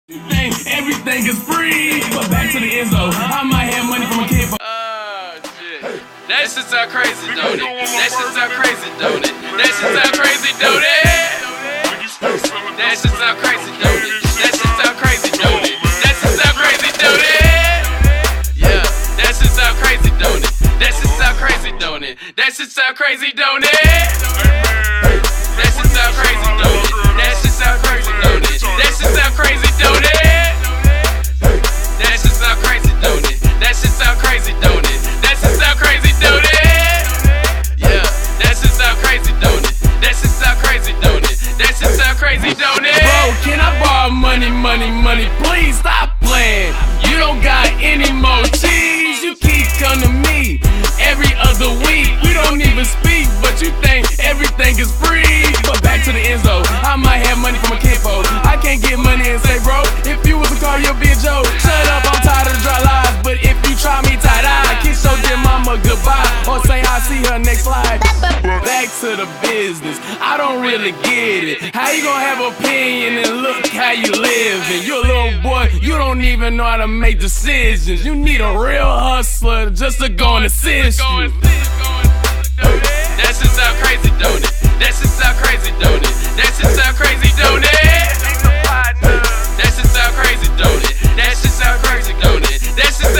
Everything is free, but back to the Enzo. I might have money from a kid. Shit. That shit sound crazy, don't it? That shit sound crazy, don't it? That shit sound crazy, don't it? That shit sound crazy, don't it? That shit sound crazy, don't it? That shit sound crazy, don't it? Yeah, that shit sound crazy, don't it? That shit sound crazy, don't it? That shit sound crazy, don't it? That shit sound crazy, don't it? That shit sound crazy, don't it? That shit sound crazy, don't it? That shit sound crazy, don't it? That shit sound crazy, don't it? That shit sound crazy, don't it? Yeah, that shit sound crazy, don't it? That shit sound crazy, don't it? That shit sound crazy, don't it? Bro, can I borrow money? Please stop playing. You don't got any more cheese. You keep coming to me every other week. We don't even speak, but you think everything is free. But back to the Enzo. I might have money from a kidpo. I can't get money and say, bro, if you was a car, you'll be a joke. Shut up, I'm tired of the dry lies. But if you try me tie-dye, kiss your dear mama goodbye, or say I'll see her next slide. Back to the business, I don't really get it. How you gonna have opinion and look how you live? And you're a little boy, you don't even know how to make decisions. You need a real hustler just to go and assist you. That shit sound crazy, don't it? That shit sound crazy, don't it? That shit sound crazy, don't it? That shit sound crazy, don't it? That shit sound crazy, don't it?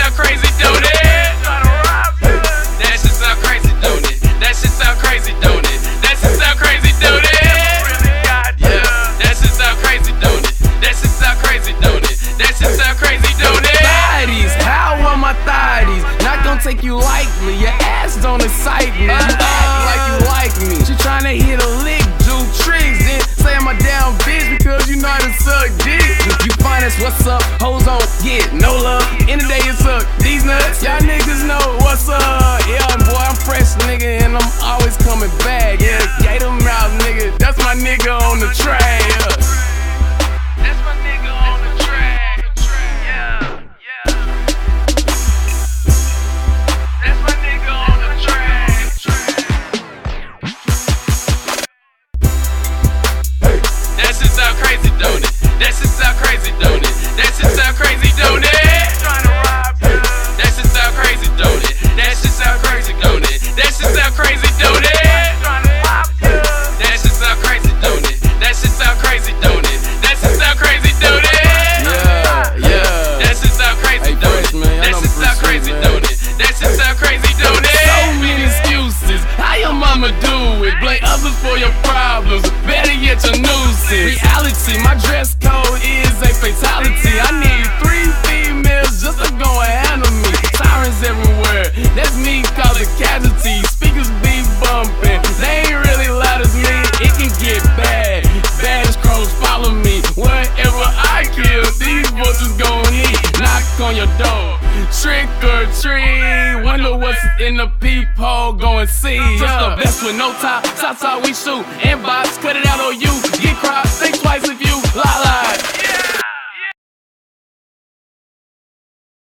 That shit sound crazy, don't it? That shit sound crazy, don't it? That shit sound crazy, don't it? That shit sound crazy, don't it? Yeah, that shit sound crazy, don't it? That shit sound crazy, don't it? That shit sound crazy, don't it? Thotties, how are my thotties? Not gonna take you lightly, your ass don't excite me. You act like you like me. She tryna hit a lick, do tricks, then say I'm a damn bitch because you know how to suck dick. You find us, what's up? Hoes on, get no love. In the day it's up, these nuts, y'all niggas know what's up. Yeah, boy, I'm fresh, nigga, and I'm always coming back. Yeah, gator mouth, nigga, that's my nigga on the track. Yeah. That's my nigga on the track. Yeah, yeah. That's my nigga on the track. That shit sound crazy, don't it? That shit sound crazy, don't it? That shit sound crazy, don't it? That shit sound crazy, don't it? That shit sound crazy, don't it? That shit sound crazy, don't it? That shit sound crazy, don't it? That shit sound crazy, don't it? That shit sound crazy, don't it? Yeah. That shit sound crazy, don't it? That shit sound crazy, don't it? That shit sound crazy, don't it? So many excuses, how your mama do it? Blame others for your problems, better yet your nuisance. Reality, my dress code is a fatality. I need 3 females just to go and handle me. Sirens everywhere, that's me causing casualties. Speakers be bumping, they ain't really loud as me. It can get bad, bad as crows follow me. Wherever I kill, these vultures gon' eat. Knock on your door, trick or treat. Wonder what's in the peephole, go and see. Just the best with no top, top we shoot. Inbox, cut it out on you. Get cropped, think twice if you lie.